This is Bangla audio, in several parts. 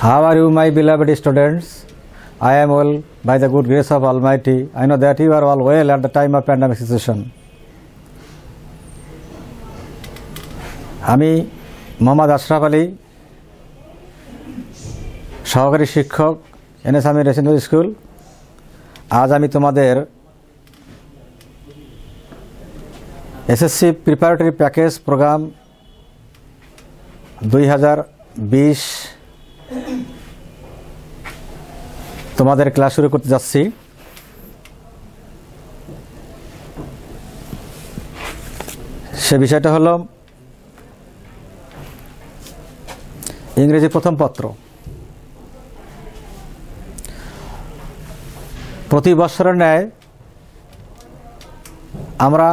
How are you, my beloved students? I am well by the good grace of Almighty. I know that you are all well at the time of pandemic situation. আমি মোহাম্মদ আশরাফ আলী, সহকারী শিক্ষক এনএস আমির রেসিডেন্সিয়াল স্কুল। আজ আমি তোমাদের এসএসসি প্রিপারেটরি প্যাকেজ প্রোগ্রাম 2020 তোমাদের ক্লাস শুরু করতে যাচ্ছি। সে বিষয়টা হলো ইংরেজি প্রথম পত্র। প্রতি বছরের ন্যায় আমরা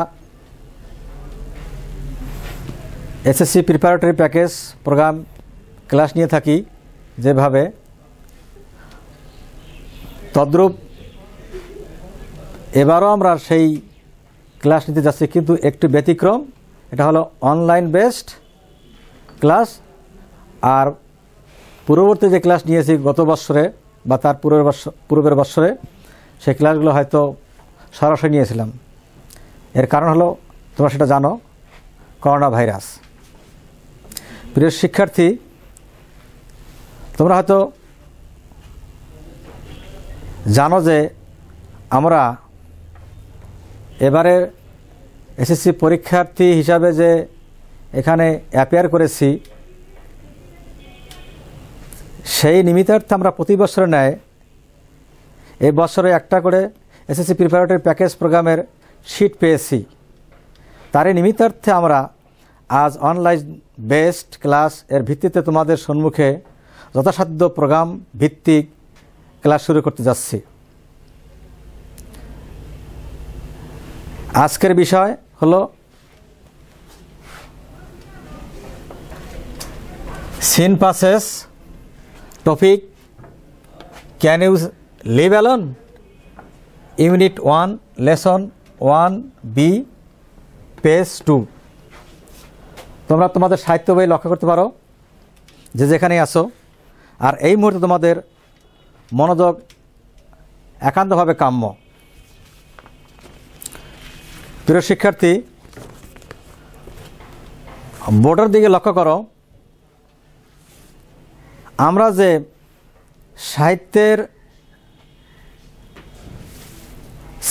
SSC preparatory package programme class নিয়ে থাকি যেভাবে, তদ্রূপ এবারও আমরা সেই ক্লাস নিতে যাচ্ছি, কিন্তু একটু ব্যতিক্রম। এটা হলো অনলাইন বেসড ক্লাস। আর পূর্ববর্তী যে ক্লাস নিয়েছি গত বছরে বা তার পূর্বের বছরে, সেই ক্লাসগুলো হয়তো সরাসরি নিয়েছিলাম। এর কারণ হলো তোমরা সেটা জানো, করোনা ভাইরাস। প্রিয় শিক্ষার্থী, তোমরা হয়তো জানো যে আমরা এবারে এসএসসি পরীক্ষার্থী হিসাবে যে এখানে অ্যাপিয়ার করেছি, সেই নিমিত্তার্থে আমরা প্রতি বছরের ন্যায় এই বছরে একটা করে এসএসসি প্রিপারেটরি প্যাকেজ প্রোগ্রামের শিট পেয়েছি। তারই নিমিত্তার্থে আমরা আজ অনলাইন বেসড ক্লাস এর ভিত্তিতে তোমাদের সম্মুখে যথাসাধ্য প্রোগ্রাম ভিত্তিক ক্লাস শুরু করতে যাচ্ছি। আজকের বিষয় হলো seen passages topic can you live alone, unit 1 lesson 1B page 2। তোমরা তোমাদের সাহিত্য বই লক্ষ্য করতে পারো যে যেখানেই আসো। আর এই মুহূর্তে তোমাদের মনোযোগ একান্তভাবে কাম্য। প্রিয় শিক্ষার্থী, বোর্ডের দিকে লক্ষ্য করো। আমরা যে সাহিত্যের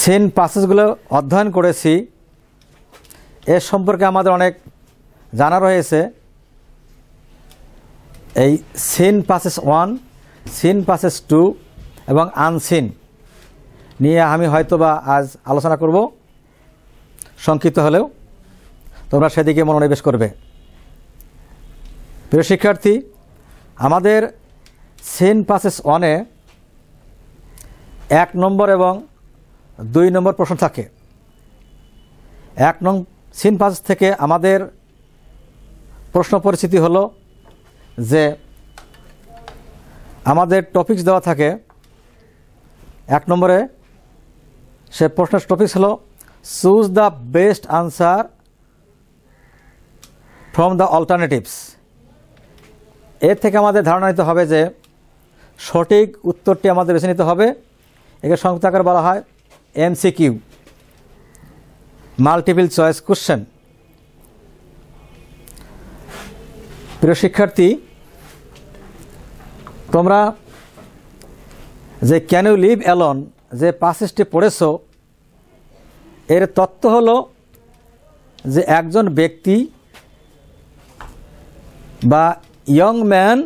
সিন পাসেসগুলো অধ্যয়ন করেছি, এ সম্পর্কে আমাদের অনেক জানা রয়েছে। এই সিন পাসেস 1, সিন পাসেস 2 এবং আনসিন নিয়ে আমি হয়তোবা আজ আলোচনা করব, সংক্ষিপ্ত হলেও তোমরা সেদিকে মনোনিবেশ করবে। প্রিয় শিক্ষার্থী, আমাদের সিন পাসেস 1-এ 1 নম্বর এবং 2 নম্বর প্রশ্ন থাকে। 1 নং সিন পাসেস থেকে আমাদের প্রশ্ন পরিস্থিতি হলো যে আমাদের টপিকস দেওয়া থাকে। 1 নম্বরে সে প্রশ্নের টপিকস হলো choose the best answer from the alternatives. এর থেকে আমাদের ধারণা নিতে হবে যে সঠিক উত্তরটি আমাদের বেছে নিতে হবে। একে সংক্ষিপ্ত আকারে বলা হয় MCQ, মাল্টিপল চয়েস কোশ্চেন। প্রিয় শিক্ষার্থী, তোমরা যে ক্যান ইউ লিভ অ্যালোন যে পাসেজটি পড়েছো, এর তত্ত্ব হলো যে একজন ব্যক্তি বা ইয়ং ম্যান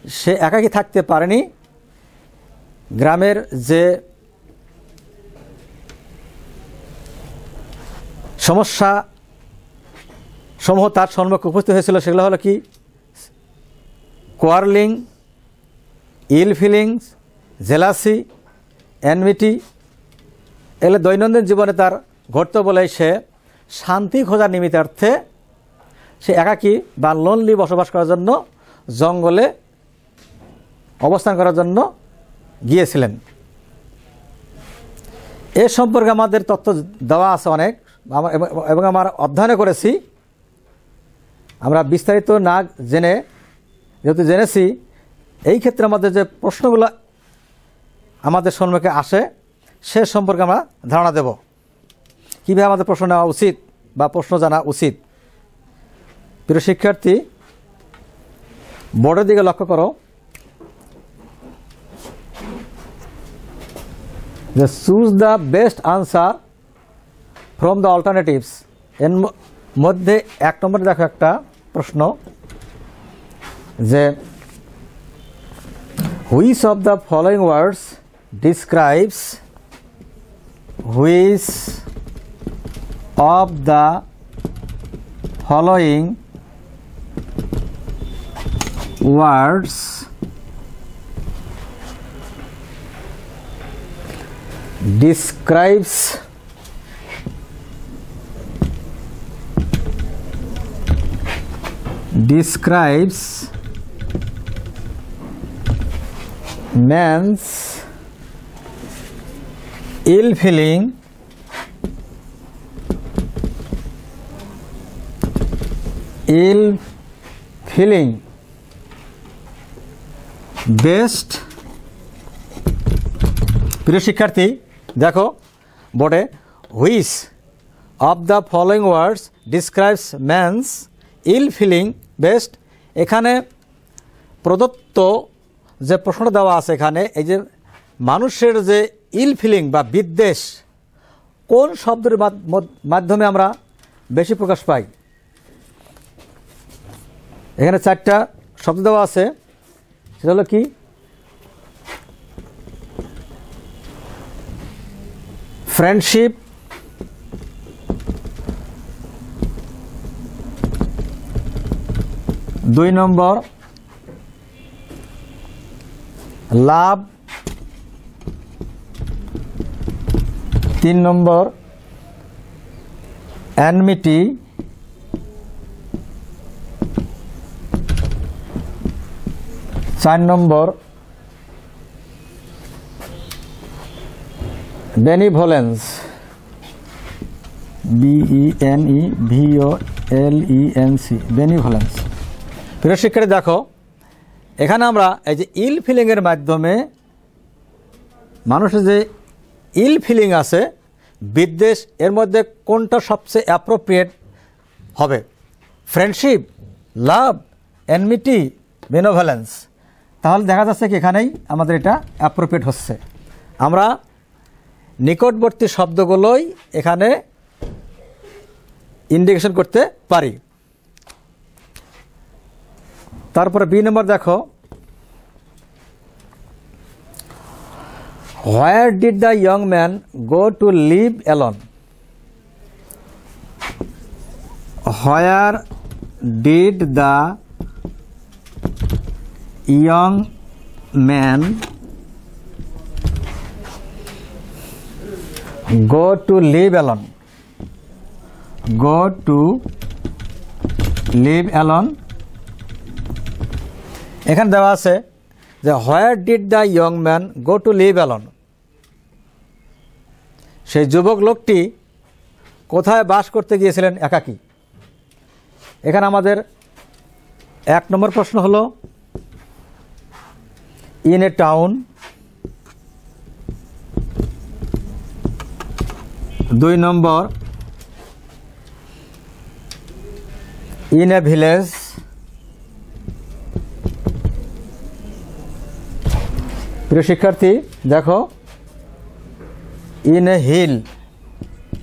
সে একাকী থাকতে পারেনি। গ্রামের যে সমস্যা সমূহ তার সম্মুখে উপস্থিত হয়েছিল, সেগুলো হলো কি কোয়ারলিং, ইল ফিলিংস, জেলাসি, এনমিটি। এগুলো দৈনন্দিন জীবনে তার ঘটত বলে সে শান্তি খোঁজার নিমিত্তার্থে সে একাকী বা লোনলি বসবাস করার জন্য জঙ্গলে অবস্থান করার জন্য গিয়েছিলেন। এ সম্পর্কে আমাদের তথ্য দেওয়া আছে অনেক, এবং আমরা অধ্যয়ন করেছি। আমরা বিস্তারিত না জেনে, যেহেতু জেনেছি এই ক্ষেত্রে আমাদের যে প্রশ্নগুলো আমাদের সম্মুখে আসে সে সম্পর্কে আমরা ধারণা দেব, কীভাবে আমাদের প্রশ্ন নেওয়া উচিত বা প্রশ্ন জানা উচিত। প্রিয় শিক্ষার্থী, বোর্ডের দিকে লক্ষ্য করো যে choose the best answer from the alternatives. এর মধ্যে 1 নম্বরে দেখো একটা প্রশ্ন যে which of the following words describes which of the following words describes man's ill feeling best. প্রিয় শিক্ষার্থী দেখো বোর্ডে which of the following words describes man's ill feeling best. এখানে প্রদত্ত যে প্রশ্নটা দেওয়া আছে এখানে, এই যে মানুষের যে ইল ফিলিং বা বিদ্বেষ কোন শব্দের মাধ্যমে আমরা বেশি প্রকাশ পাই। এখানে 4টা শব্দ দেওয়া আছে, সেটা হলো কি ফ্রেন্ডশিপ, দুই নম্বর লাভ, 3 নম্বর এনমিটি, 4 নম্বর বেনিভোলেন্স, BENEVOLENC, বেনিভোলেন্স। প্রিয় শিক্ষার্থী দেখো এখানে আমরা এই যে ইল ফিলিংয়ের মাধ্যমে মানুষের যে ইল ফিলিং আছে বিদ্বেষ, এর মধ্যে কোনটা সবচেয়ে অ্যাপ্রোপ্রিয়েট হবে? ফ্রেন্ডশিপ, লাভ, এনমিটি, বেনিভোলেন্স। তাহলে দেখা যাচ্ছে কি এখানেই আমাদের এটা অ্যাপ্রোপ্রিয়েট হচ্ছে। আমরা নিকটবর্তী শব্দগুলোই এখানে ইন্ডিকেশন করতে পারি। তারপরে বি নম্বর দেখো where did the young man go to live alone. Where did the young man go to live alone, go to live alone। এখানে দেওয়া আছে যে where did the young man go to live alone, সেই যুবক লোকটি কোথায় বাস করতে গিয়েছিলেন একাকী। এখানে আমাদের 1 নম্বর প্রশ্ন হলো in a town, 2 number in a village, প্রিয় শিক্ষার্থী দেখো in a hill,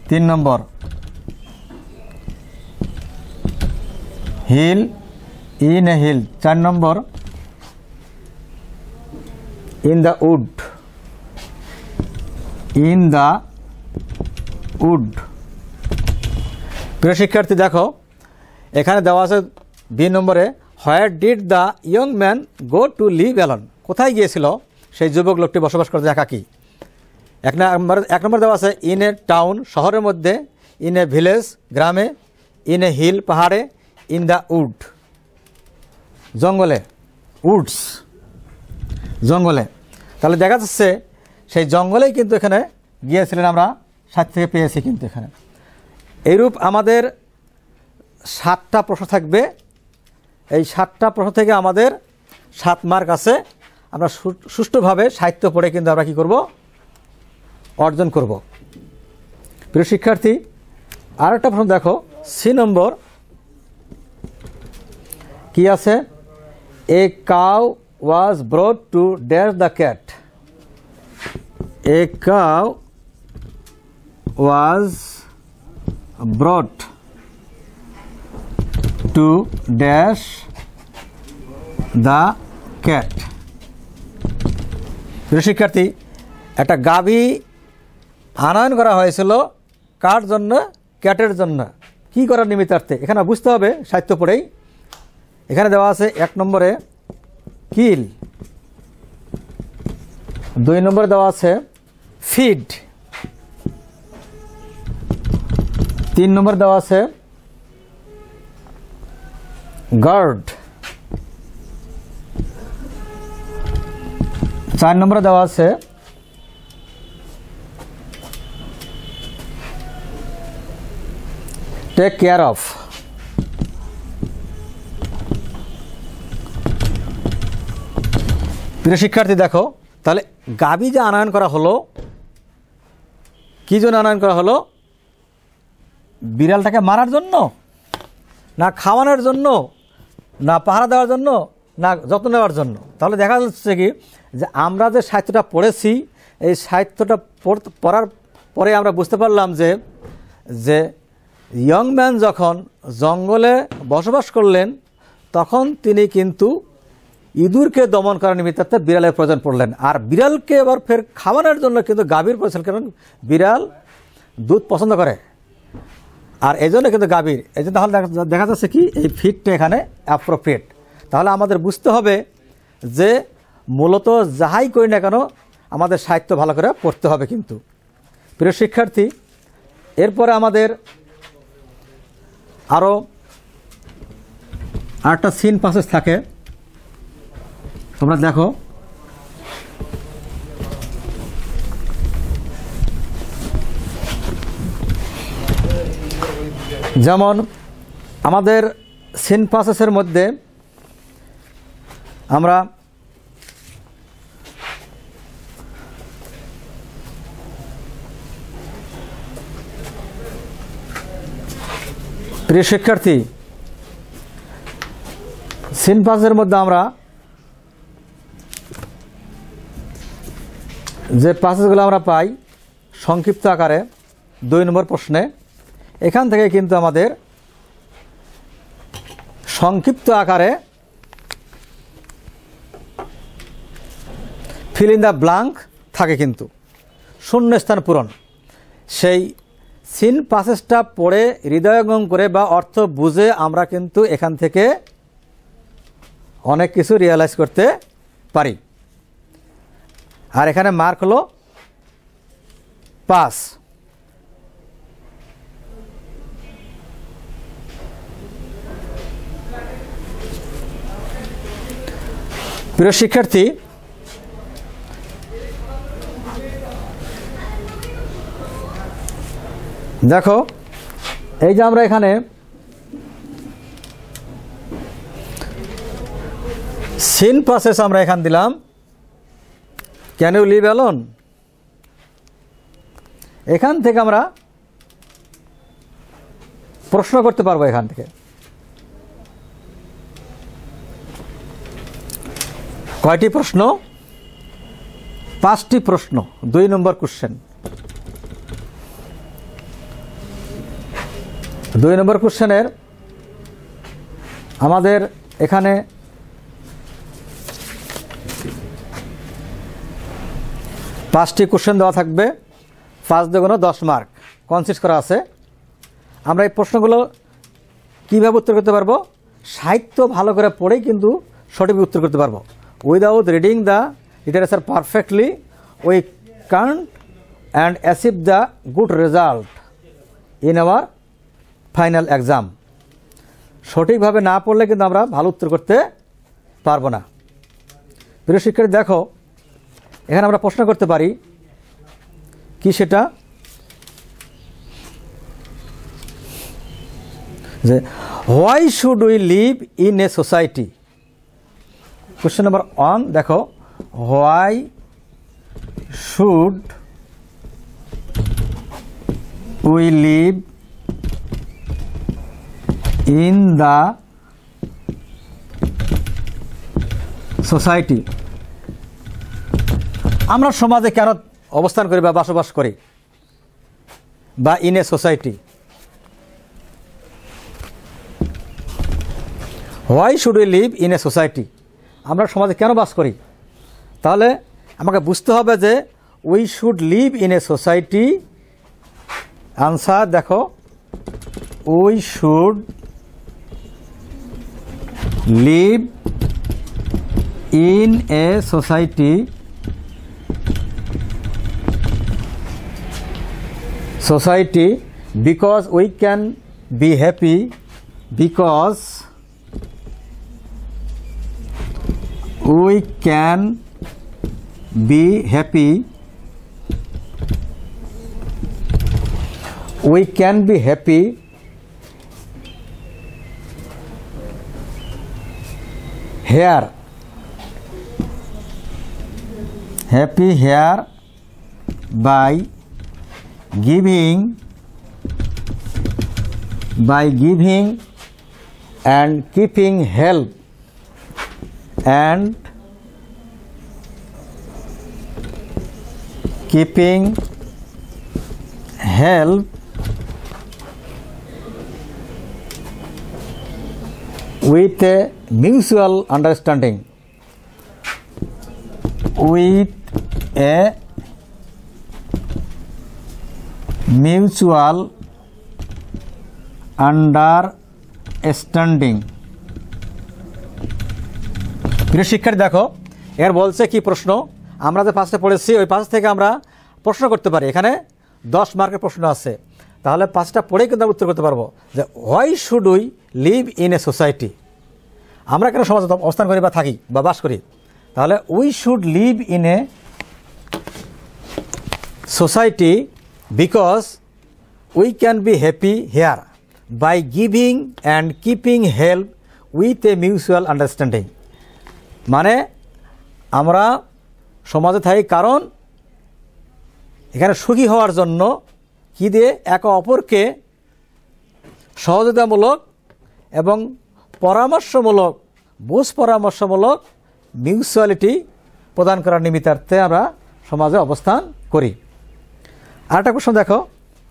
3 number hill, in a hill, 4 number in the wood, in the wood। প্রিয় শিক্ষার্থী দেখো এখানে দেওয়া আছে বি নম্বরে where did the young man go to live alone, কোথায় গিয়েছিল সেই যুবক লোকটি বসবাস করতে একাকী। 1 নম্বর দেওয়া আছে ইন এ টাউন, শহরের মধ্যে, ইন এ ভিলেজ, গ্রামে, ইন এ হিল, পাহাড়ে, ইন দ্য উড, জঙ্গলে, উডস, জঙ্গলে। তাহলে দেখা যাচ্ছে সেই জঙ্গলেই কিন্তু এখানে গিয়েছিলেন, আমরা 7 থেকে পেয়েছি কিন্তু এখানে। এইরূপ আমাদের 7টা প্রশ্ন থাকবে। এই 7টা প্রশ্ন থেকে আমাদের 7 মার্ক আছে, আমরা সুষ্ঠুভাবে সাহিত্য পড়ে কিন্তু আমরা কি করব, অর্জন করব। প্রিয় শিক্ষার্থী, আর একটা প্রশ্ন দেখো, সি নম্বর কি আছে? A cow was ব্রট to dash the cat. A cow was ব্রট to dash the cat. প্রিয় শিক্ষার্থী, একটা গাভী আনয়ন করা হয়েছিল কার জন্য? ক্যাটের জন্য। কি করার নিমিত্তার্থে? এখানে বুঝতে হবে সাহিত্য পড়েই। এখানে দেওয়া আছে 1 নম্বরে কিল, 2 নম্বরে দেওয়া আছে ফিড, 3 নম্বরে দেওয়া আছে গার্ড, 4 নম্বরে দেওয়া আছে টেক কেয়ার অফ। প্রিয় শিক্ষার্থী দেখো, তাহলে গাভী যে আনয়ন করা হলো, কি জন্য আনয়ন করা হলো? বিড়ালটাকে মারার জন্য, না খাওয়ানোর জন্য, না পাহারা দেওয়ার জন্য, না যত্ন নেওয়ার জন্য? তাহলে দেখা যাচ্ছে কি যে আমরা যে সাহিত্যটা পড়েছি, এই সাহিত্যটা পড়ার পরে আমরা বুঝতে পারলাম যে যে ইয়ং ম্যান যখন জঙ্গলে বসবাস করলেন, তখন তিনি কিন্তু ইঁদুরকে দমন করার নিমিত্তে বিড়ালের প্রয়োজন পড়লেন। আর বিড়ালকে আবার ফের খাওয়ানোর জন্য কিন্তু গাভীর প্রয়োজন, কারণ বিড়াল দুধ পছন্দ করে। আর এই জন্য কিন্তু গাভীর, এই জন্য তাহলে দেখা যাচ্ছে কি এই ফিটটা এখানে অ্যাপ্রোপ্রিয়েট। তাহলে আমাদের বুঝতে হবে যে মূলত যাহাই করি না কেন আমাদের সাহিত্য ভালো করে পড়তে হবে। কিন্তু প্রিয় শিক্ষার্থী, এরপরে আমাদের আরও আরেকটা সিন প্যাসেজ থাকে, তোমরা দেখো। যেমন আমাদের সিন প্যাসেজের মধ্যে আমরা প্রিয় শিক্ষার্থী, সিন প্যাসেজের মধ্যে আমরা যে প্যাসেজগুলো আমরা পাই সংক্ষিপ্ত আকারে 2 নম্বর প্রশ্নে, এখান থেকে কিন্তু আমাদের সংক্ষিপ্ত আকারে ফিল ইন দ্য ব্ল্যাঙ্ক থাকে, কিন্তু শূন্যস্থান পূরণ। সেই সিন প্যাসেজটা পড়ে হৃদয়ঙ্গম করে বা অর্থ বুঝে আমরা কিন্তু এখান থেকে অনেক কিছু রিয়েলাইজ করতে পারি। আর এখানে মার্ক হলো 5। প্রিয় শিক্ষার্থী, দেখো এই যে আমরা এখানে সিন প্যাসেজ আমরা এখান দিলাম, ক্যান ইউ লিভ অ্যালোন। এখান থেকে আমরা প্রশ্ন করতে পারবো। এখান থেকে কয়টি প্রশ্ন? 5টি প্রশ্ন, 2 নম্বর কোশ্চেন। 2 নম্বর কোশ্চেনের আমাদের এখানে পাঁচটি কোশ্চেন দেওয়া থাকবে, 5 দুগুণ 10 মার্ক কনসিস্ট করা আছে। আমরা এই প্রশ্নগুলো কীভাবে উত্তর করতে পারবো? সাহিত্য ভালো করে পড়েই কিন্তু সঠিক উত্তর করতে পারবো। Without reading the literature perfectly we can't and achieve the good result in our final exam. সঠিকভাবে না পড়লে কিন্তু আমরা ভালো উত্তর করতে পারবো না। প্রিয় শিক্ষার্থী, দেখো এখানে আমরা প্রশ্ন করতে পারি, কি সেটা? যে why should we live in a society question number 1 দেখো, why should we live in the society? আমরা সমাজে কেন অবস্থান করি বা বসবাস করি, বা in a society? Why should we live in a society, আমরা সমাজে কেন বাস করি? তাহলে আমাকে বুঝতে হবে যে we should live in a society. Answer দেখো, we should live in a society because we can be happy, because we can be happy, we can be happy here, happy here by giving and keeping help and keeping help with a mutual understanding, with a mutual understanding। প্রিয় শিক্ষার্থী দেখো, এর বলছে কি প্রশ্ন, আমরা যে পাঁচটা পড়েছি ওই পাঁচ থেকে আমরা প্রশ্ন করতে পারি। এখানে 10 মার্কের প্রশ্ন আছে, তাহলে পাঁচটা পড়েই কিন্তু উত্তর করতে পারবো যে why should we live in a society, আমরা কেন সমাজে অবস্থান করি বা থাকি বা বাস করি। তাহলে we should live in a society because we can be happy here by giving and keeping help with a mutual understanding. মানে আমরা সমাজে থাকি কারণ এখানে সুখী হওয়ার জন্য কি দিয়ে একে অপরকে সহযোগিতামূলক এবং পরামর্শমূলক পরামর্শমূলক মিউচুয়ালিটি প্রদান করার নিমিত্তার্থে আমরা সমাজে অবস্থান করি। আরেকটা প্রশ্ন দেখো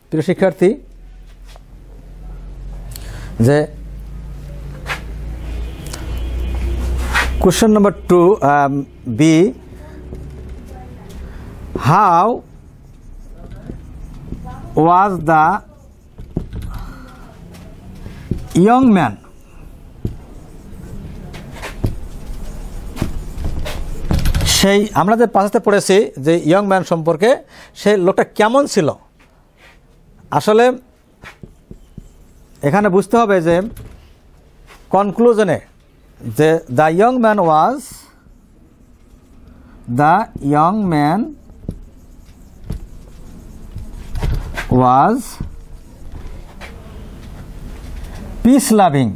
প্রিয় শিক্ষার্থী, যে question number 2 B, how was the young man, সেই আমরা যে পাশে পড়েছি যে ইয়ং ম্যান সম্পর্কে, সেই লোকটা কেমন ছিল। আসলে এখানে বুঝতে হবে যে কনক্লুশনে যে the young man was peace loving,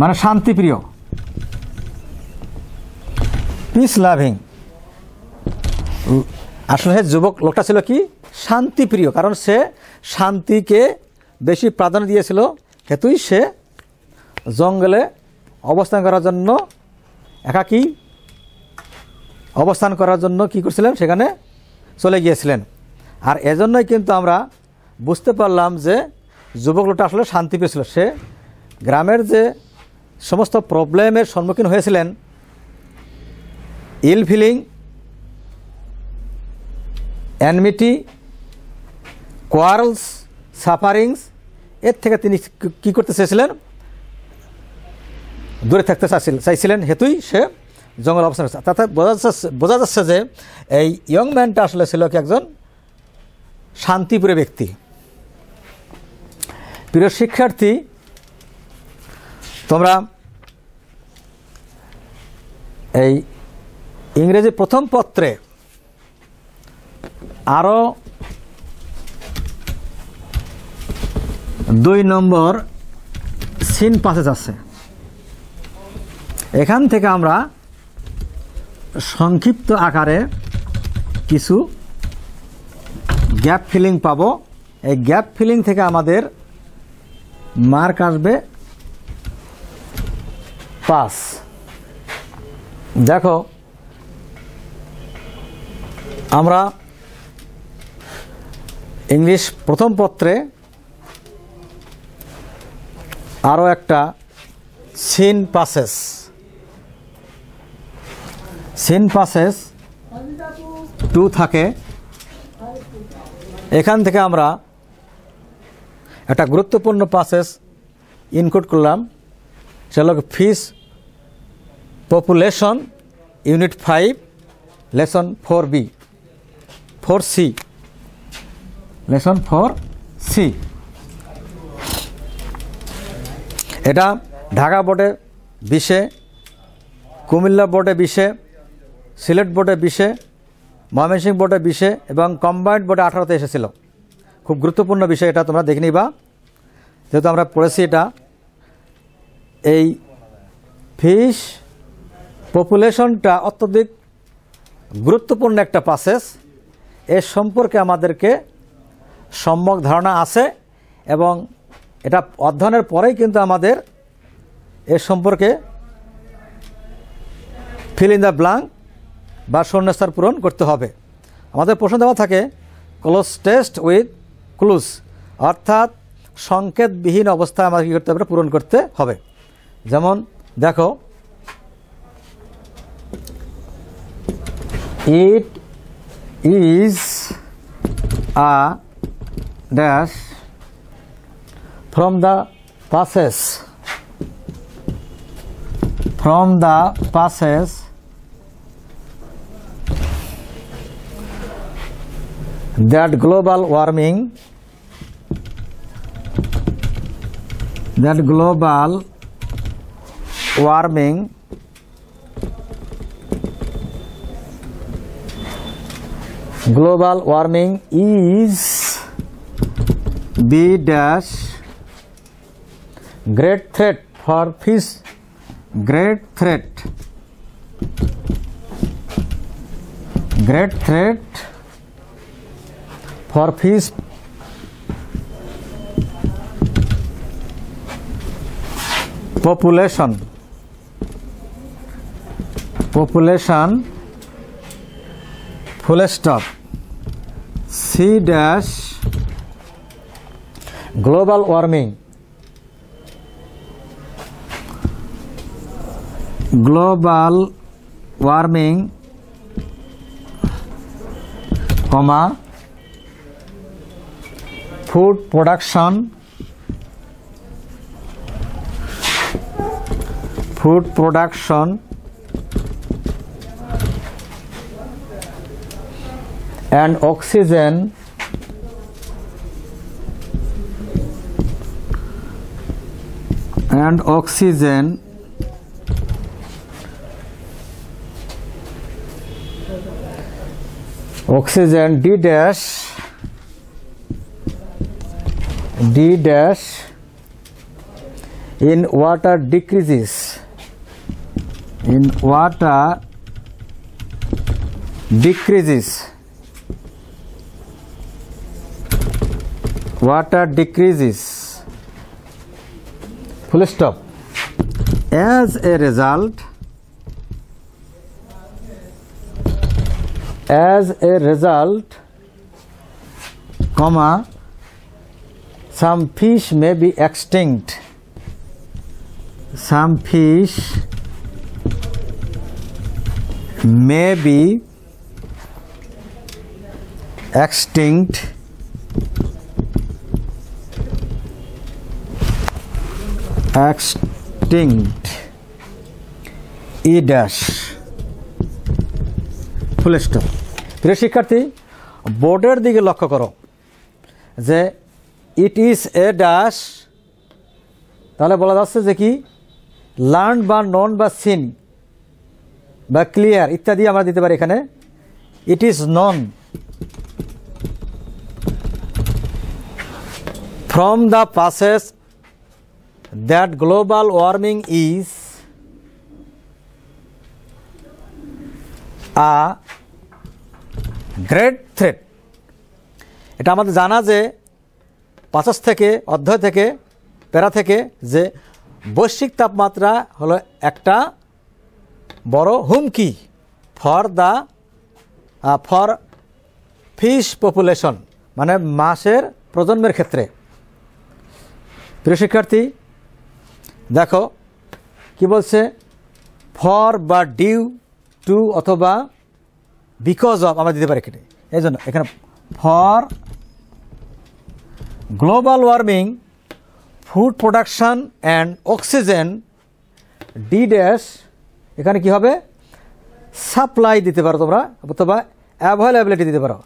মানে শান্তিপ্রিয়, পিস লাভিং। আসলে যুবক লোকটা ছিল কি শান্তিপ্রিয়, কারণ সে শান্তিকে বেশি প্রাধান্য দিয়েছিল হেতুই সে জঙ্গলে অবস্থান করার জন্য একাকী অবস্থান করার জন্য কি করছিলেন সেখানে চলে গিয়েছিলেন। আর এজন্যই কিন্তু আমরা বুঝতে পারলাম যে যুবক লোকটা আসলে শান্তিপ্রিয় ছিল। সে গ্রামের যে সমস্ত প্রবলেমের সম্মুখীন হয়েছিলেন, ইল ফিলিং, এনমিটি, কোয়ারেলস, সাফারিংস, এর থেকে তিনি কী করতে চেয়েছিলেন, দূরে থাকতে চাইছিলেন হেতুই সে জঙ্গল অবস্থান করছে। তাতে বোঝা যাচ্ছে যে এই ইয়ং ম্যানটা আসলে ছিল কি একজন শান্তিপ্রিয় ব্যক্তি। প্রিয় শিক্ষার্থী, তোমরা এই ইংরেজি প্রথম পত্রে আরও 2 নম্বর সিন পাসেজ আছে। এখান থেকে আমরা সংক্ষিপ্ত আকারে কিছু গ্যাপ ফিলিং পাবো। এই গ্যাপ ফিলিং থেকে আমাদের মার্ক আসবে 5। দেখো আমরা ইংলিশ প্রথম পত্রে আরও একটা সিন পাসেজ 2 থাকে। এখান থেকে আমরা একটা গুরুত্বপূর্ণ পাসেজ ইনক্লুড করলাম, সেটা হলো fish population unit 5 lesson 4C lesson 4C। এটা ঢাকা বোর্ডে 20, কুমিল্লা বোর্ডে 20, সিলেট বোর্ডে 20, ময়মনসিংহ বোর্ডে 20 এবং কম্বাইন্ড বোর্ডে 18তে এসেছিল। খুব গুরুত্বপূর্ণ বিষয়, এটা তোমরা দেখে নিবা, যেহেতু আমরা পড়েছি এটা। এই ফিশ পপুলেশনটা অত্যধিক গুরুত্বপূর্ণ একটা পাসেজ। এর সম্পর্কে আমাদেরকে সম্যক ধারণা আছে এবং এটা অধ্যয়নের পরেই কিন্তু আমাদের এর সম্পর্কে ফিল ইন দ্য ব্ল্যাঙ্ক বা শূন্যস্থান পূরণ করতে হবে। আমাদের প্রশ্ন দেওয়া থাকে ক্লোজ টেস্ট উইথ ক্লুজ, অর্থাৎ সংকেতবিহীন অবস্থায় আমাদের কী করতে হবে, পূরণ করতে হবে। যেমন দেখো, it is a dash from the passage that global warming is the dash great threat for fish population full stop. C dash global warming comma food production and oxygen D dash in water decreases full stop. As a result, comma, some fish may be extinct. E dash full stop. প্রিয় শিক্ষার্থী, বোর্ডের দিকে লক্ষ্য করো যে ইট ইজ এ ড্যাশ, তাহলে বলা যাচ্ছে যে কি লার্ন বা নন বা সিন বা ক্লিয়ার ইত্যাদি আমরা দিতে পারি। এখানে it is known from the passage that global warming is a great threat. এটা আমাদের জানা যে পাঁচাশ থেকে অধ্যায় থেকে প্যারা থেকে যে বৈশ্বিক তাপমাত্রা হলো একটা বড় হুমকি ফর ফিশ পপুলেশন, মানে মাছের প্রজন্মের ক্ষেত্রে। প্রিয় শিক্ষার্থী দেখো কি বলছে, ফর বা ডিউ টু অথবা বিকজ অফ আমরা দিতে পারি এখানে। এই জন্য এখানে for global warming food production and oxygen D dash, এখানে কি হবে সাপ্লাই দিতে পারো তোমরা, অথবা অ্যাভেলেবিলিটি দিতে পারো।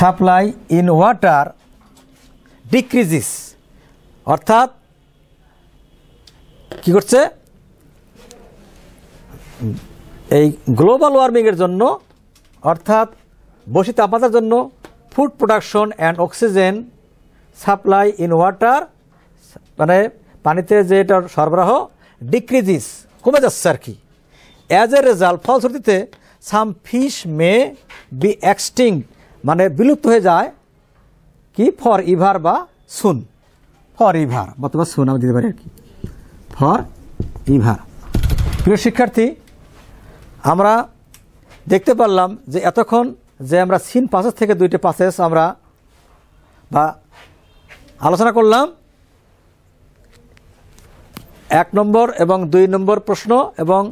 সাপ্লাই ইন ওয়াটার ডিক্রিজিস, অর্থাৎ কি করছে, এই গ্লোবাল ওয়ার্মিংয়ের জন্য অর্থাৎ বৈশ্বিক তাপমাত্রার জন্য food production and oxygen supply in water, মানে পানিতে যে এটার সরবরাহ ডিক্রিজিস কমে যাচ্ছে আর কি। অ্যাজ এ রেজাল্ট ফলশ্রুতিতে সাম ফিশ মে বি এক্সটিংক্ট, মানে বিলুপ্ত হয়ে যায় কি ফর ইভার বা সুন, ফর ইভার অথবা সুন আমি দিতে পারি আর কি, ফর ইভার। প্রিয় শিক্ষার্থী আমরা দেখতে পারলাম যে এতক্ষণ যে আমরা সিন পাসেজ থেকে দুইটি পাসেজ আমরা বা আলোচনা করলাম, 1 নম্বর এবং 2 নম্বর প্রশ্ন, এবং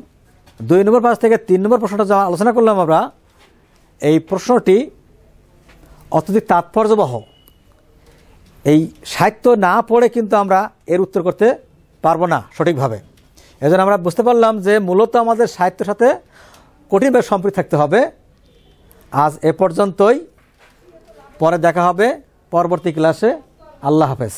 2 নম্বর পাস থেকে 3 নম্বর প্রশ্নটা যা আলোচনা করলাম আমরা, এই প্রশ্নটি অত্যধিক তাৎপর্যবহ। এই সাহিত্য না পড়ে কিন্তু আমরা এর উত্তর করতে পারবো না সঠিকভাবে। এজন্য আমরা বুঝতে পারলাম যে মূলত আমাদের সাহিত্যের সাথে কঠিনভাবে সম্পৃক্ত থাকতে হবে। আজ এ পর্যন্তই, পরে দেখা হবে পরবর্তী ক্লাসে। আল্লাহ হাফেজ।